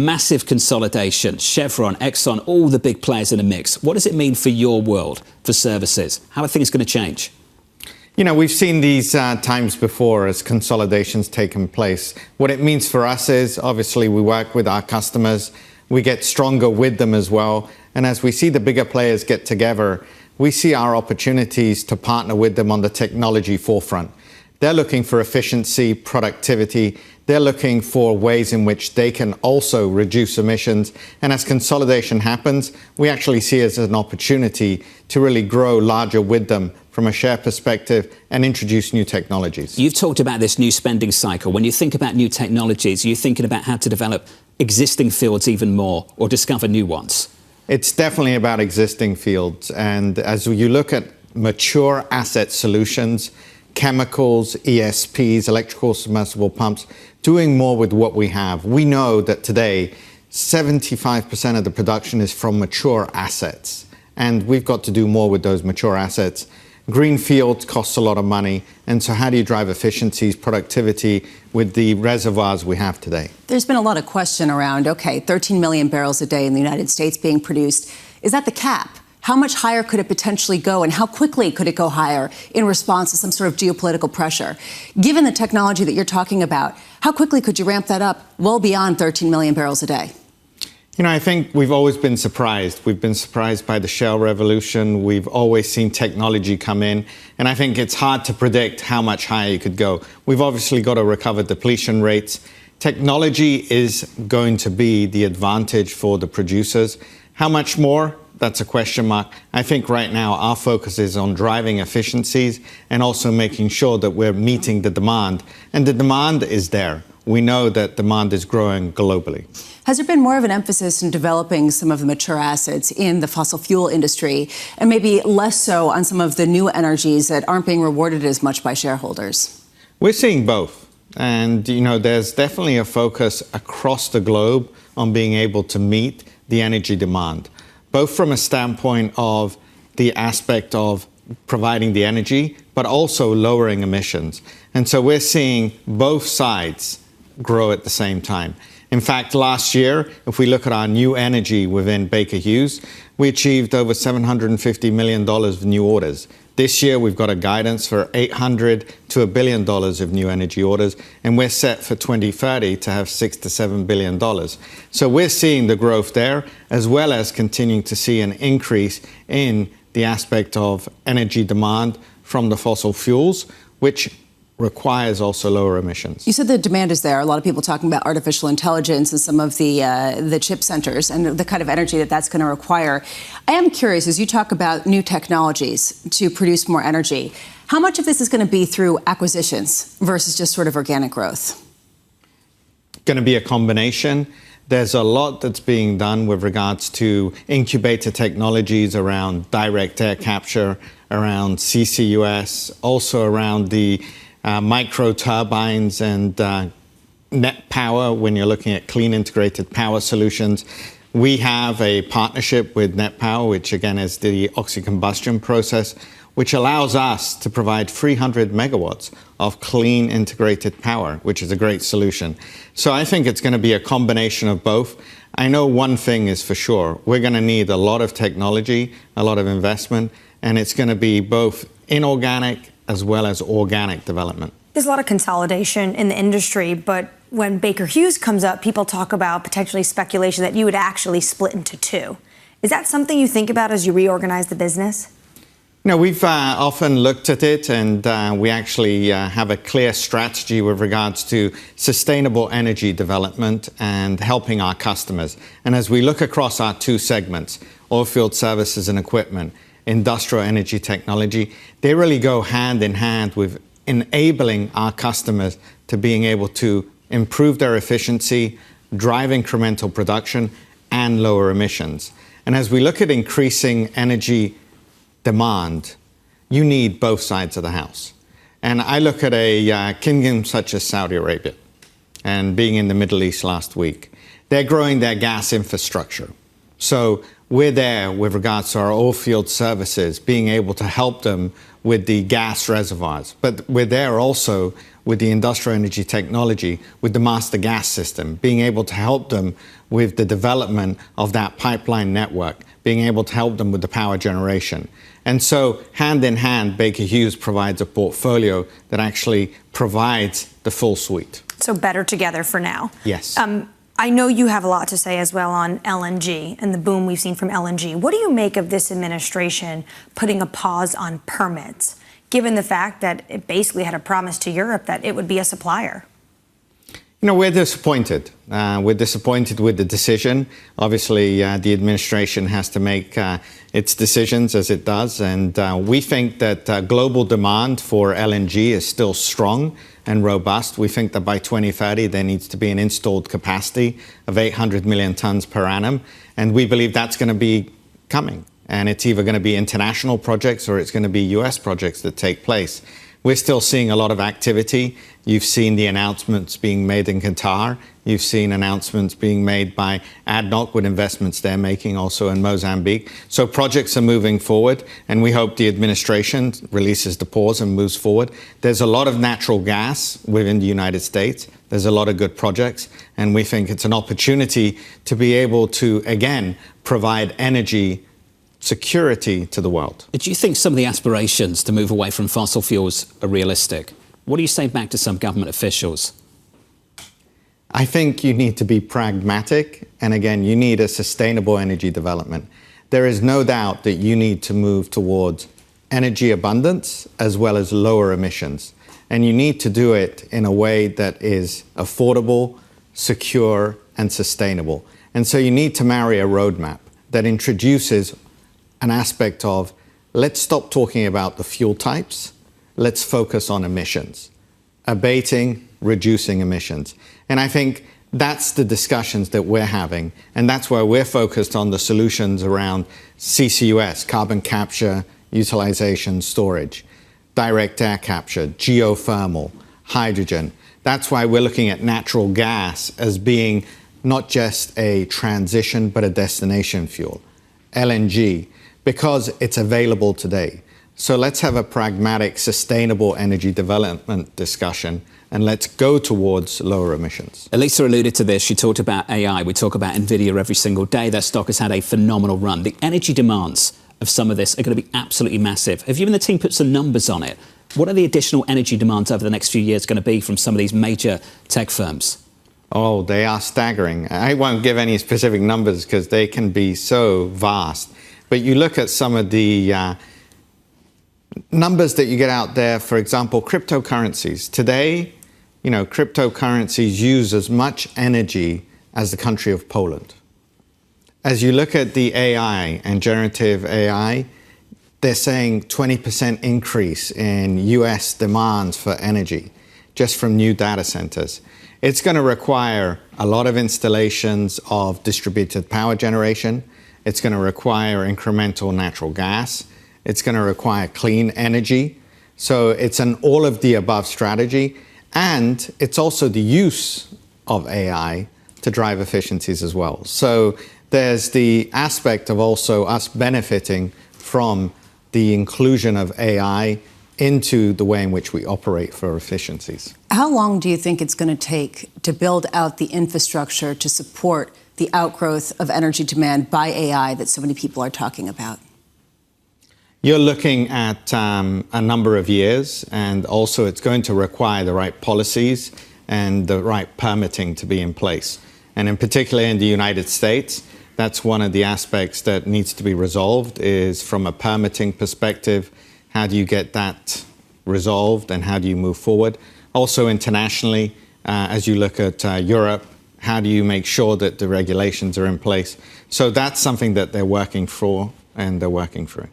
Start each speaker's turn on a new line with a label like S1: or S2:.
S1: Massive consolidation, Chevron, Exxon, all the big players in the mix. What does it mean for your world, for services? How are things going to change?
S2: You know, we've seen these times before as consolidations taken place. What it means for us is, obviously, we work with our customers. We get stronger with them as well. And as we see the bigger players get together, we see our opportunities to partner with them on the technology forefront. They're looking for efficiency, productivity. They're looking for ways in which they can also reduce emissions. And as consolidation happens, we actually see it as an opportunity to really grow larger with them from a share perspective and introduce new technologies.
S1: You've talked about this new spending cycle. When you think about new technologies, are you thinking about how to develop existing fields even more or discover new ones?
S2: It's definitely about existing fields. And as you look at mature asset solutions, chemicals, ESPs, electrical submersible pumps, doing more with what we have. We know that today, 75% of the production is from mature assets. And we've got to do more with those mature assets. Greenfield costs a lot of money. And so how do you drive efficiencies, productivity with the reservoirs we have today?
S3: There's been a lot of question around, okay, 13 million barrels a day in the United States being produced. Is that the cap? How much higher could it potentially go, and how quickly could it go higher in response to some sort of geopolitical pressure? Given the technology that you're talking about, how quickly could you ramp that up well beyond 13 million barrels a day?
S2: You know, I think we've always been surprised. We've been surprised by the shale revolution. We've always seen technology come in. And I think it's hard to predict how much higher you could go. We've obviously got to recover depletion rates. Technology is going to be the advantage for the producers. How much more? That's a question mark. I think right now our focus is on driving efficiencies and also making sure that we're meeting the demand. And the demand is there. We know that demand is growing globally.
S3: Has there been more of an emphasis in developing some of the mature assets in the fossil fuel industry and maybe less so on some of the new energies that aren't being rewarded as much by shareholders?
S2: We're seeing both. And, you know, there's definitely a focus across the globe on being able to meet the energy demand, both from a standpoint of the aspect of providing the energy, but also lowering emissions. And so we're seeing both sides grow at the same time. In fact, last year, if we look at our new energy within Baker Hughes, we achieved over $750 million of new orders. This year, we've got a guidance for $800 to $1 billion of new energy orders, and we're set for 2030 to have $6 to $7 billion. So we're seeing the growth there, as well as continuing to see an increase in the aspect of energy demand from the fossil fuels, which requires also lower emissions.
S3: You said the demand is there. A lot of people talking about artificial intelligence and some of the chip centers and the kind of energy that that's going to require. I am curious, as you talk about new technologies to produce more energy, how much of this is going to be through acquisitions versus just sort of organic growth?
S2: Going to be a combination. There's a lot that's being done with regards to incubator technologies around direct air capture, around CCUS, also around the micro turbines and net power when you're looking at clean integrated power solutions. We have a partnership with Net Power, which again is the oxycombustion process, which allows us to provide 300 megawatts of clean integrated power, which is a great solution. So I think it's going to be a combination of both. I know one thing is for sure. We're going to need a lot of technology, a lot of investment, and it's going to be both inorganic as well as organic development.
S4: There's a lot of consolidation in the industry, but when Baker Hughes comes up, people talk about potentially speculation that you would actually split into two. Is that something you think about as you reorganize the business?
S2: No, we've often looked at it, and we actually have a clear strategy with regards to sustainable energy development and helping our customers. And as we look across our two segments, oilfield services and equipment, industrial energy technology, they really go hand in hand with enabling our customers to being able to improve their efficiency, drive incremental production, and lower emissions. And as we look at increasing energy demand, you need both sides of the house. And I look at a kingdom such as Saudi Arabia, and being in the Middle East last week, they're growing their gas infrastructure. So we're there with regards to our oil field services, being able to help them with the gas reservoirs. But we're there also with the industrial energy technology, with the master gas system, being able to help them with the development of that pipeline network, being able to help them with the power generation. And so, hand in hand, Baker Hughes provides a portfolio that actually provides the full suite.
S4: So better together for now.
S2: Yes.
S4: I know you have a lot to say as well on LNG and the boom we've seen from LNG. What do you make of this administration putting a pause on permits, given the fact that it basically had a promise to Europe that it would be a supplier?
S2: You know, we're disappointed. We're disappointed with the decision. Obviously, the administration has to make its decisions as it does. And we think that global demand for LNG is still strong and robust. We think that by 2030, there needs to be an installed capacity of 800 million tons per annum. And we believe that's going to be coming. And it's either going to be international projects or it's going to be US projects that take place. We're still seeing a lot of activity. You've seen the announcements being made in Qatar. You've seen announcements being made by ADNOC with investments they're making also in Mozambique. So projects are moving forward, and we hope the administration releases the pause and moves forward. There's a lot of natural gas within the United States. There's a lot of good projects, and we think it's an opportunity to be able to, again, provide energy security to the world.
S1: Do you think some of the aspirations to move away from fossil fuels are realistic? What do you say back to some government officials?
S2: I think you need to be pragmatic, and again, you need a sustainable energy development. There is no doubt that you need to move towards energy abundance as well as lower emissions. And you need to do it in a way that is affordable, secure, and sustainable. And so you need to marry a roadmap that introduces an aspect of, let's stop talking about the fuel types, let's focus on emissions, abating, reducing emissions. And I think that's the discussions that we're having, and that's where we're focused on the solutions around CCUS, carbon capture, utilization, storage, direct air capture, geothermal, hydrogen. That's why we're looking at natural gas as being not just a transition, but a destination fuel. LNG, because it's available today. So let's have a pragmatic, sustainable energy development discussion, and let's go towards lower emissions.
S1: Elisa alluded to this. She talked about AI. We talk about NVIDIA every single day. Their stock has had a phenomenal run. The energy demands of some of this are going to be absolutely massive. Have you and the team put some numbers on it? What are the additional energy demands over the next few years going to be from some of these major tech firms?
S2: Oh, they are staggering. I won't give any specific numbers because they can be so vast. But you look at some of the numbers that you get out there, for example, cryptocurrencies. Today, you know, cryptocurrencies use as much energy as the country of Poland. As you look at the AI and generative AI, they're saying 20% increase in US demands for energy just from new data centers. It's going to require a lot of installations of distributed power generation. It's going to require incremental natural gas. It's going to require clean energy. So it's an all of the above strategy. And it's also the use of AI to drive efficiencies as well. So there's the aspect of also us benefiting from the inclusion of AI into the way in which we operate for efficiencies.
S3: How long do you think it's going to take to build out the infrastructure to support the outgrowth of energy demand by AI that so many people are talking about?
S2: You're looking at a number of years, and also it's going to require the right policies and the right permitting to be in place. And in particular in the United States, that's one of the aspects that needs to be resolved, is from a permitting perspective, how do you get that resolved and how do you move forward? Also internationally, as you look at Europe, how do you make sure that the regulations are in place? So that's something that they're working for and they're working through.